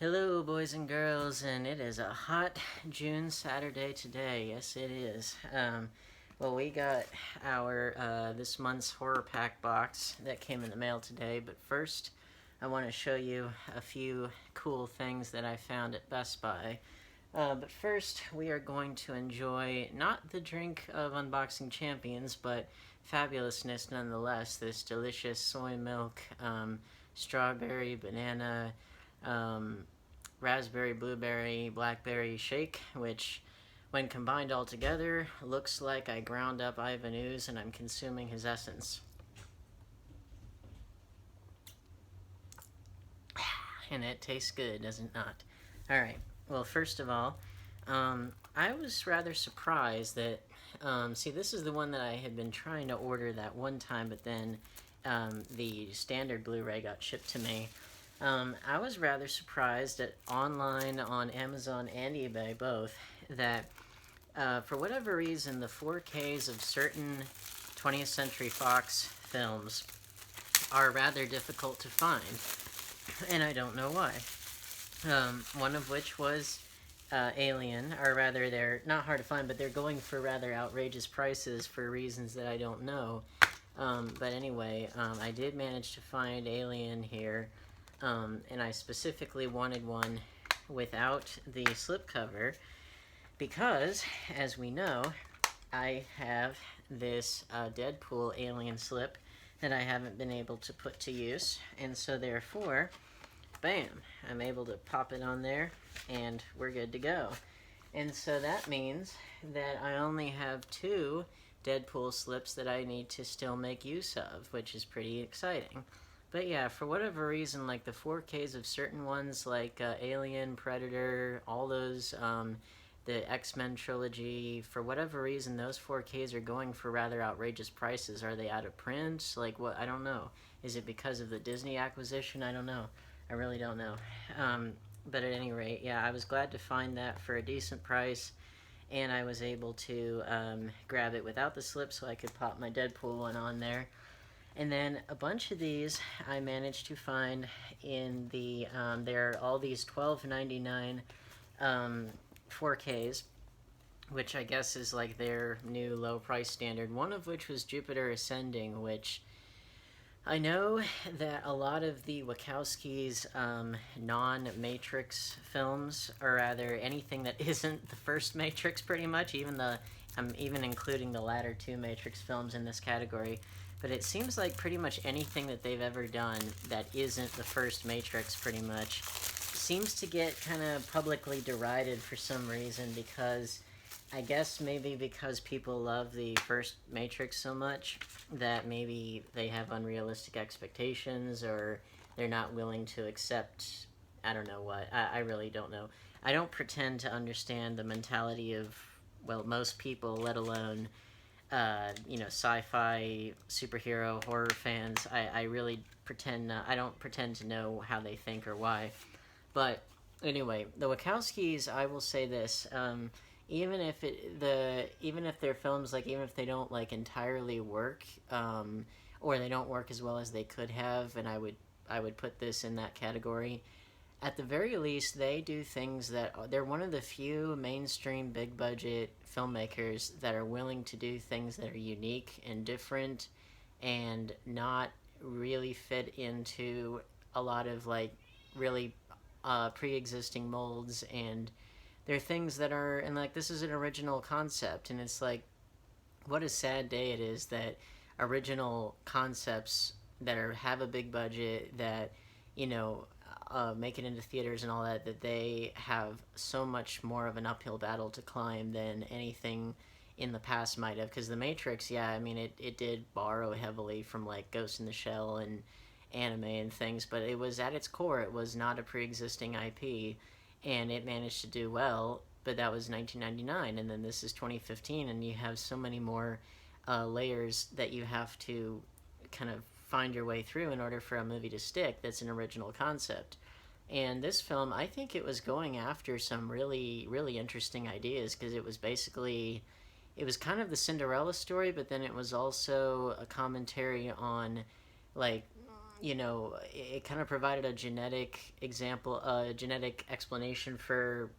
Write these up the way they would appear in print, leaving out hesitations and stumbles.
Hello, boys and girls, and it is a hot June Saturday today. Yes, it is. Well, we got our this month's horror pack box that came in the mail today, but first, I want to show you a few cool things that I found at Best Buy. But first, we are going to enjoy not the drink of unboxing champions, but fabulousness nonetheless. This delicious soy milk, strawberry, banana, um, raspberry, blueberry, blackberry shake, which, when combined all together, looks like I ground up Ivan Ooze and I'm consuming his essence. And it tastes good, does it not? Alright, well, first of all, I was rather surprised that, see, this is the one that I had been trying to order that one time, but then the standard Blu-ray got shipped to me. I was rather surprised that online on Amazon and eBay both, that for whatever reason the 4Ks of certain 20th Century Fox films are rather difficult to find, and I don't know why. One of which was Alien, or rather they're not hard to find, but they're going for rather outrageous prices for reasons that I don't know. But anyway, I did manage to find Alien here. And I specifically wanted one without the slipcover because, as we know, I have this Deadpool alien slip that I haven't been able to put to use, and so therefore, bam, I'm able to pop it on there, and we're good to go. And so that means that I only have two Deadpool slips that I need to still make use of, which is pretty exciting. But yeah, for whatever reason, like the 4Ks of certain ones, like Alien, Predator, all those, the X-Men trilogy, for whatever reason, those 4Ks are going for rather outrageous prices. Are they out of print? Like, what? I don't know. Is it because of the Disney acquisition? I don't know. I really don't know. But at any rate, yeah, I was glad to find that for a decent price, and I was able to grab it without the slip so I could pop my Deadpool one on there. And then a bunch of these I managed to find in the, there are all these $12.99 4Ks, which I guess is like their new low price standard, one of which was Jupiter Ascending, which I know that a lot of the Wachowskis' non-Matrix films, or rather anything that isn't the first Matrix pretty much, I'm even including the latter two Matrix films in this category, but it seems like pretty much anything that they've ever done that isn't the first Matrix pretty much seems to get kind of publicly derided for some reason, because I guess maybe because people love the first Matrix so much that maybe they have unrealistic expectations, or they're not willing to accept, I don't know what, I really don't know. I don't pretend to understand the mentality of, well, most people, let alone sci-fi, superhero, horror fans. I really pretend, I don't pretend to know how they think or why. But anyway, the Wachowskis, I will say this, even if their films, like, even if they don't, like, entirely work, or they don't work as well as they could have, and I would put this in that category, at the very least, they do things that, they're one of the few mainstream big-budget filmmakers that are willing to do things that are unique and different and not really fit into a lot of, like, really pre-existing molds, and they're things that are, and, like, this is an original concept, and it's like, what a sad day it is that original concepts that have a big budget, that, make it into theaters and all that, that they have so much more of an uphill battle to climb than anything in the past might have. Because The Matrix, yeah, I mean, it did borrow heavily from, like, Ghost in the Shell and anime and things, but it was, at its core, it was not a pre-existing IP, and it managed to do well, but that was 1999, and then this is 2015, and you have so many more layers that you have to kind of find your way through in order for a movie to stick that's an original concept. And this film, I think it was going after some really, really interesting ideas, because it was basically, it was kind of the Cinderella story, but then it was also a commentary on, like, you know, it kind of provided a genetic example, a genetic explanation for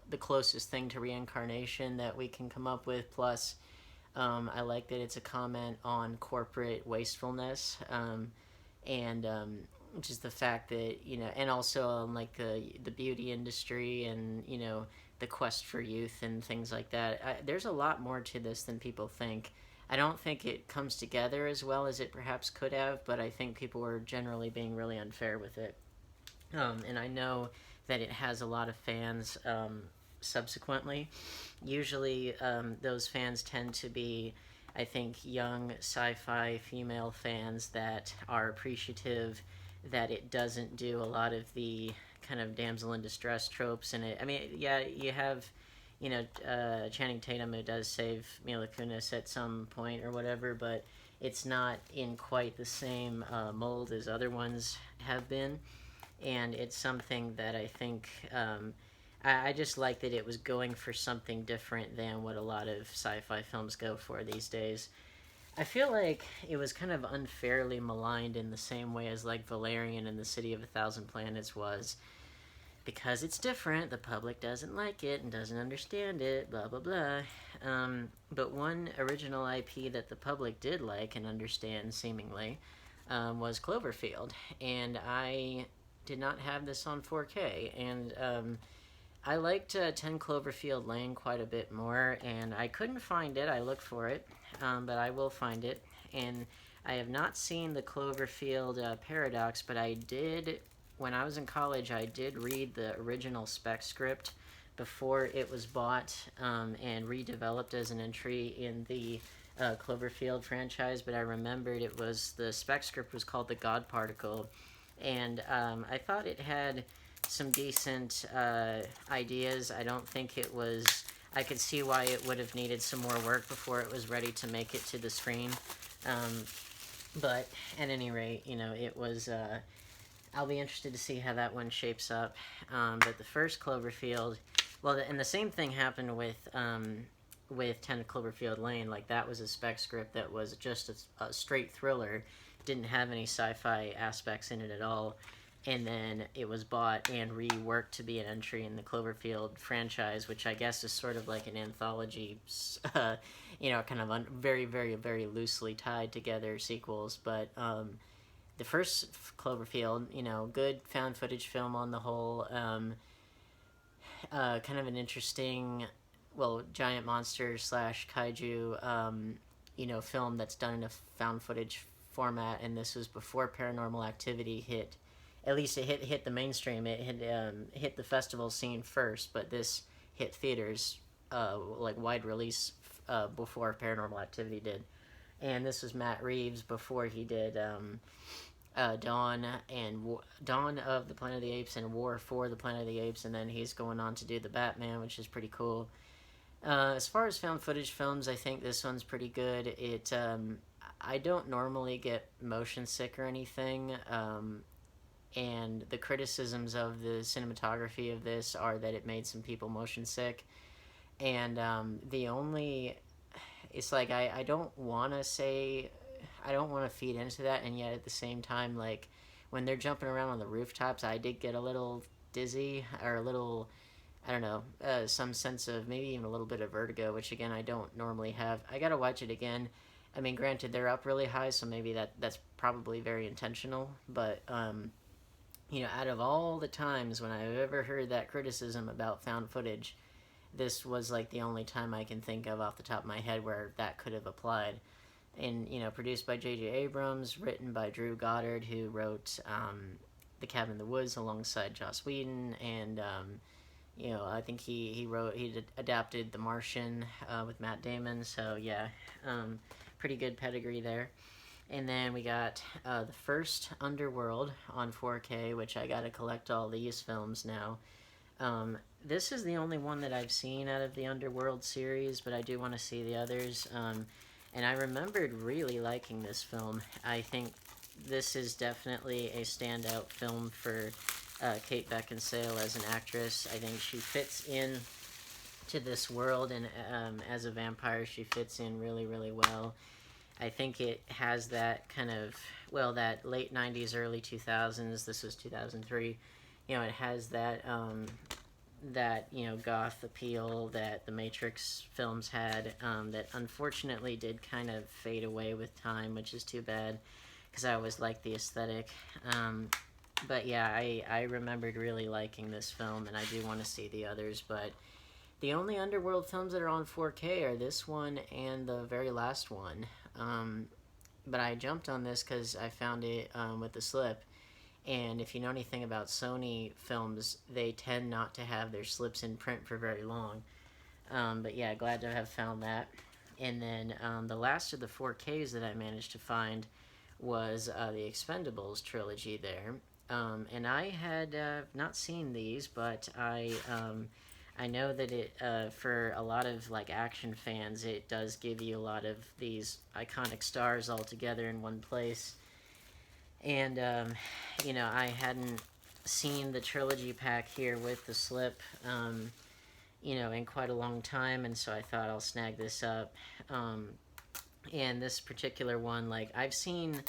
the closest thing to reincarnation that we can come up with. Plus, I like that it's a comment on corporate wastefulness, and just the fact that, you know, and also on like the beauty industry, and, you know, the quest for youth and things like that. There's a lot more to this than people think. I don't think it comes together as well as it perhaps could have, but I think people were generally being really unfair with it. And I know that it has a lot of fans subsequently. Usually, those fans tend to be, I think, young sci-fi female fans that are appreciative that it doesn't do a lot of the kind of damsel in distress tropes in it. I mean, yeah, you have, you know, Channing Tatum, who does save Mila Kunis at some point or whatever, but it's not in quite the same mold as other ones have been. And it's something that I think I just like that it was going for something different than what a lot of sci-fi films go for these days. I feel like it was kind of unfairly maligned in the same way as like Valerian and the City of a Thousand Planets was, because it's different. The public doesn't like it and doesn't understand it, blah blah blah. But one original IP that the public did like and understand, seemingly, was Cloverfield, and I did not have this on 4K, and I liked 10 Cloverfield Lane quite a bit more, and I couldn't find it. I looked for it, but I will find it. And I have not seen the Cloverfield Paradox, but I did, when I was in college, I did read the original spec script before it was bought and redeveloped as an entry in the Cloverfield franchise. But I remembered it was, the spec script was called The God Particle, and I thought it had some decent ideas. I don't think it was, I could see why it would have needed some more work before it was ready to make it to the screen. But at any rate, you know, it was, I'll be interested to see how that one shapes up. But the first Cloverfield, well, and the same thing happened with 10 Cloverfield Lane. Like, that was a spec script that was just a straight thriller, didn't have any sci-fi aspects in it at all. And then it was bought and reworked to be an entry in the Cloverfield franchise, which I guess is sort of like an anthology, you know, kind of very, very, very loosely tied together sequels. But the first Cloverfield, you know, good found footage film on the whole, kind of an interesting, well, giant monster slash kaiju, you know, film that's done in a found footage format, and this was before Paranormal Activity hit. At least it hit the mainstream. It hit the festival scene first, but this hit theaters, like wide release, before Paranormal Activity did. And this was Matt Reeves before he did Dawn of the Planet of the Apes and War for the Planet of the Apes, and then he's going on to do the Batman, which is pretty cool. As far as found footage films, I think this one's pretty good. It I don't normally get motion sick or anything. And the criticisms of the cinematography of this are that it made some people motion sick. And it's like, I don't want to say, I don't want to feed into that, and yet at the same time, like, when they're jumping around on the rooftops, I did get a little dizzy, or a little, I don't know, some sense of maybe even a little bit of vertigo, which again, I don't normally have. I gotta watch it again. I mean, granted, they're up really high, so maybe that's probably very intentional, but, you know, out of all the times when I've ever heard that criticism about found footage, this was like the only time I can think of off the top of my head where that could have applied. And, you know, produced by J.J. Abrams, written by Drew Goddard, who wrote The Cabin in the Woods alongside Joss Whedon, and, you know, I think he adapted The Martian with Matt Damon, so yeah, pretty good pedigree there. And then we got the First Underworld on 4K, which I gotta collect all these films now. This is the only one that I've seen out of the Underworld series, but I do want to see the others. And I remembered really liking this film. I think this is definitely a standout film for Kate Beckinsale as an actress. I think she fits in to this world, and as a vampire, she fits in really, really well. I think it has that kind of, well, that late 90s, early 2000s, this was 2003, you know, it has that, that, you know, goth appeal that the Matrix films had, that unfortunately did kind of fade away with time, which is too bad, because I always liked the aesthetic. But yeah, I remembered really liking this film, and I do want to see the others, but the only Underworld films that are on 4K are this one and the very last one. But I jumped on this because I found it with the slip. And if you know anything about Sony films, they tend not to have their slips in print for very long. But yeah, glad to have found that. And then the last of the 4Ks that I managed to find was the Expendables trilogy there. And I had not seen these, but I know that it for a lot of like action fans, it does give you a lot of these iconic stars all together in one place. And you know, I hadn't seen the trilogy pack here with the slip, you know, in quite a long time, and so I thought I'll snag this up. And this particular one, like I've seen,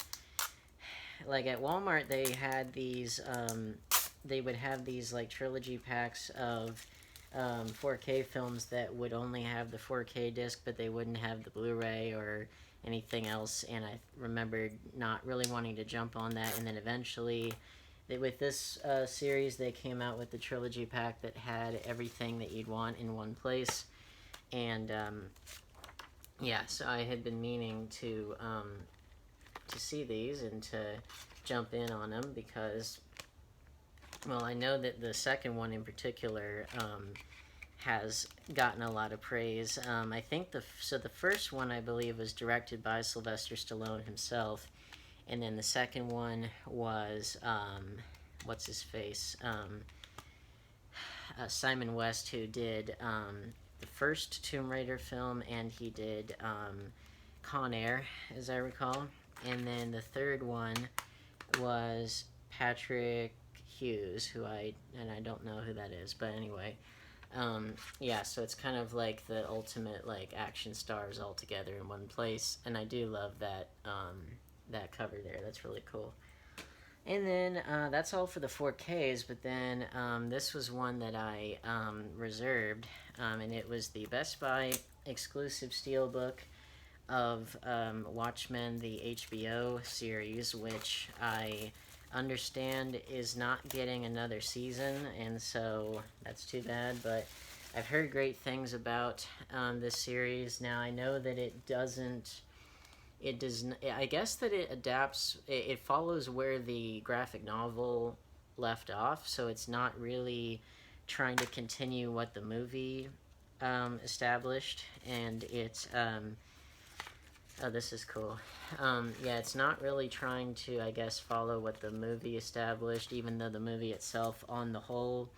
like at Walmart, they had these. They would have these like trilogy packs of 4K films that would only have the 4K disc, but they wouldn't have the Blu-ray or anything else. And I remembered not really wanting to jump on that. And then eventually, with this series, they came out with the trilogy pack that had everything that you'd want in one place. And yeah, so I had been meaning to see these and to jump in on them because, well, I know that the second one in particular has gotten a lot of praise. I think the first one, I believe, was directed by Sylvester Stallone himself, and then the second one was what's his face, Simon West, who did the first Tomb Raider film, and he did Con Air, as I recall, and then the third one was Patrick Hughes, who I don't know who that is, but anyway, yeah, so it's kind of like the ultimate like action stars all together in one place, and I do love that that cover there. That's really cool. And then that's all for the 4Ks, but then this was one that I reserved, and it was the Best Buy exclusive Steelbook of Watchmen, the HBO series, which I understand is not getting another season, and so that's too bad, but I've heard great things about this series. Now, I know that it does I guess that it adapts, it follows where the graphic novel left off, so it's not really trying to continue what the movie established, and it's oh, this is cool. Yeah, it's not really trying to, I guess, follow what the movie established, even though the movie itself, on the whole,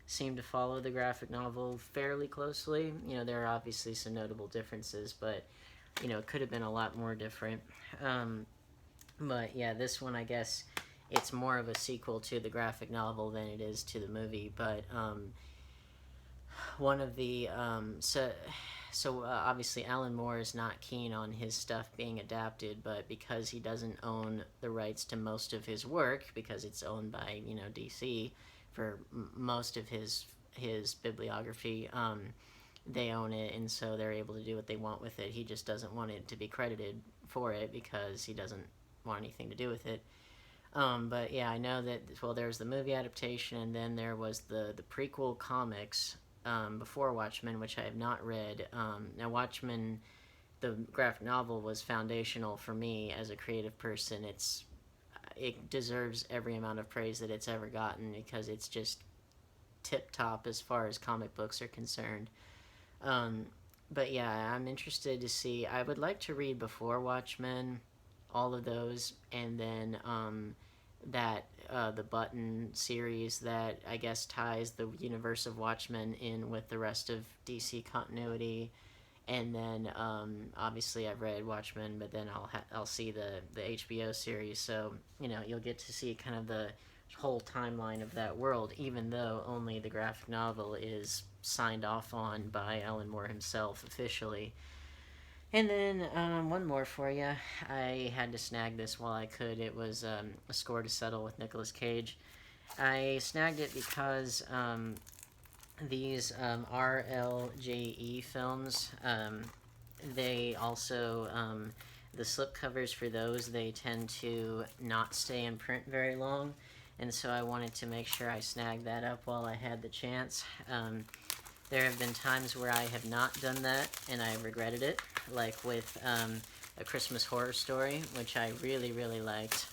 seemed to follow the graphic novel fairly closely. You know, there are obviously some notable differences, but, you know, it could have been a lot more different. But, yeah, this one, I guess, it's more of a sequel to the graphic novel than it is to the movie, but one of the... So obviously Alan Moore is not keen on his stuff being adapted, but because he doesn't own the rights to most of his work, because it's owned by, you know, DC for most of his bibliography, they own it, and so they're able to do what they want with it. He just doesn't want it to be credited for it because he doesn't want anything to do with it. But yeah, I know that, well, there's the movie adaptation, and then there was the prequel comics before Watchmen, which I have not read. Now, Watchmen, the graphic novel, was foundational for me as a creative person. It deserves every amount of praise that it's ever gotten because it's just tip-top as far as comic books are concerned. But yeah, I'm interested to see. I would like to read before Watchmen, all of those, and then the Button series that I guess ties the universe of Watchmen in with the rest of DC continuity, and then obviously I've read Watchmen, but then I'll see the HBO series, so you know, you'll get to see kind of the whole timeline of that world, even though only the graphic novel is signed off on by Alan Moore himself officially. And then one more for you. I had to snag this while I could. It was A Score to Settle with Nicolas Cage. I snagged it because these RLJE films, they also, the slipcovers for those, they tend to not stay in print very long. And so I wanted to make sure I snagged that up while I had the chance. There have been times where I have not done that, and I regretted it, like with A Christmas Horror Story, which I really, really liked.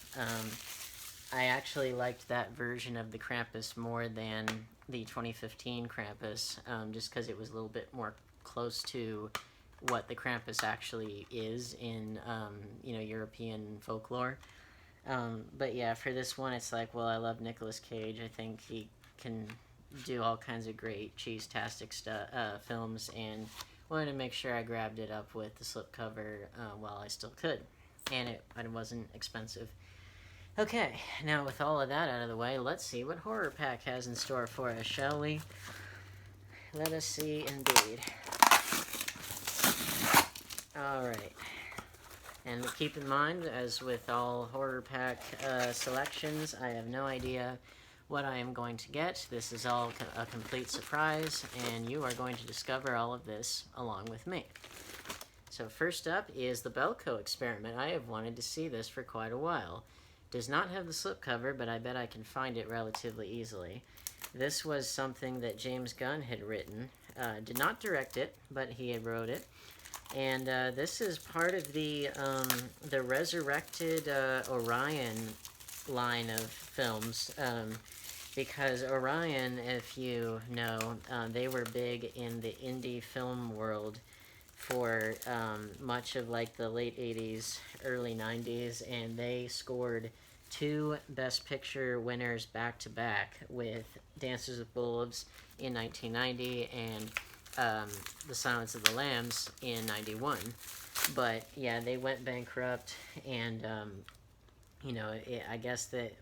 I actually liked that version of the Krampus more than the 2015 Krampus, just because it was a little bit more close to what the Krampus actually is in, European folklore. But yeah, for this one, it's like, well, I love Nicolas Cage. I think he can do all kinds of great cheese-tastic films, and wanted to make sure I grabbed it up with the slipcover while I still could. And it wasn't expensive. Okay, now with all of that out of the way, let's see what Horror Pack has in store for us, shall we? Let us see, indeed. Alright. And keep in mind, as with all Horror Pack selections, I have no idea what I am going to get. This is all a complete surprise, and you are going to discover all of this along with me. So first up is the Belko Experiment. I have wanted to see this for quite a while. Does not have the slipcover, but I bet I can find it relatively easily. This was something that James Gunn had written. Did not direct it, but he had wrote it. And this is part of the resurrected Orion line of films. Because Orion, if you know, they were big in the indie film world for much of like the late 80s, early 90s, and they scored 2 Best Picture winners back-to-back with Dances with Wolves in 1990 and The Silence of the Lambs in 91. But yeah, they went bankrupt, and I guess that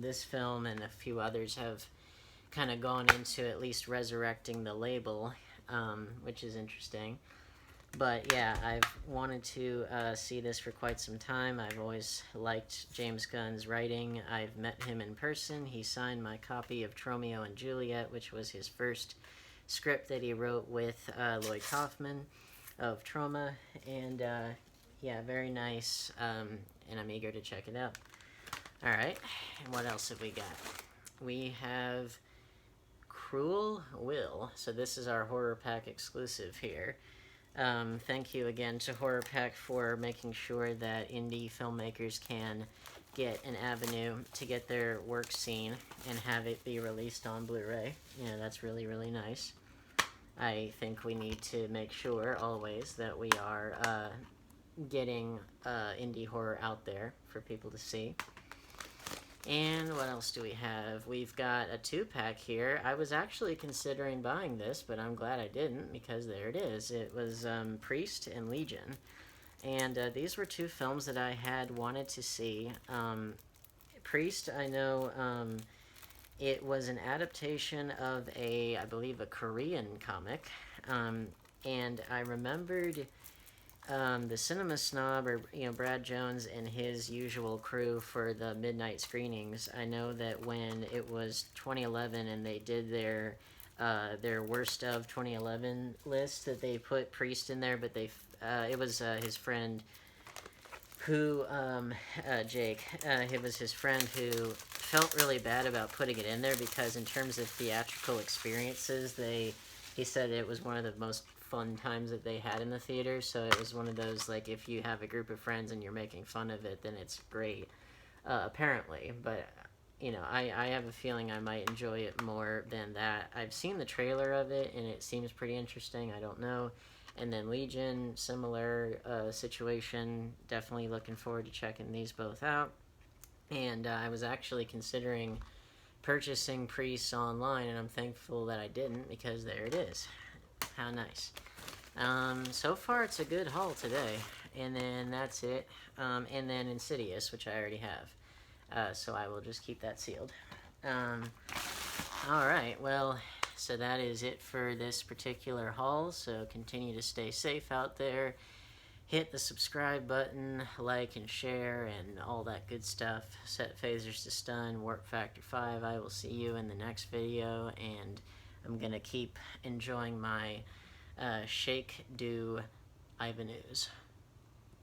this film and a few others have kind of gone into at least resurrecting the label, which is interesting. But yeah, I've wanted to see this for quite some time. I've always liked James Gunn's writing. I've met him in person. He signed my copy of Tromeo and Juliet, which was his first script that he wrote with Lloyd Kaufman of Troma. And yeah, very nice, and I'm eager to check it out. Alright, and what else have we got? We have Cruel Will. So this is our Horror Pack exclusive here. Thank you again to Horror Pack for making sure that indie filmmakers can get an avenue to get their work seen and have it be released on Blu-ray. Yeah, that's really, really nice. I think we need to make sure always that we are getting indie horror out there for people to see. And what else do we have? We've got a 2-pack here. I was actually considering buying this, but I'm glad I didn't, because there it is. It was Priest and Legion. And these were 2 films that I had wanted to see. Priest, I know it was an adaptation of I believe, a Korean comic. And I remembered the Cinema Snob, or Brad Jones and his usual crew for the midnight screenings. I know that when it was 2011 and they did their worst of 2011 list, that they put Priest in there, but it was his friend who Jake. It was his friend who felt really bad about putting it in there, because in terms of theatrical experiences, he said it was one of the most fun times that they had in the theater. So it was one of those, like, if you have a group of friends and you're making fun of it, then it's great, apparently. But I have a feeling I might enjoy it more than that. I've seen the trailer of it and it seems pretty interesting. I don't know. And then Legion, similar situation. Definitely looking forward to checking these both out. And I was actually considering purchasing Priest online, and I'm thankful that I didn't, because there it is. How nice. So far it's a good haul today. And then that's it. And then Insidious, which I already have. So I will just keep that sealed. Alright, well, so that is it for this particular haul. So continue to stay safe out there. hit the subscribe button, like and share, and all that good stuff. Set phasers to stun, warp factor 5. I will see you in the next video, and I'm gonna keep enjoying my shake do Ivanus.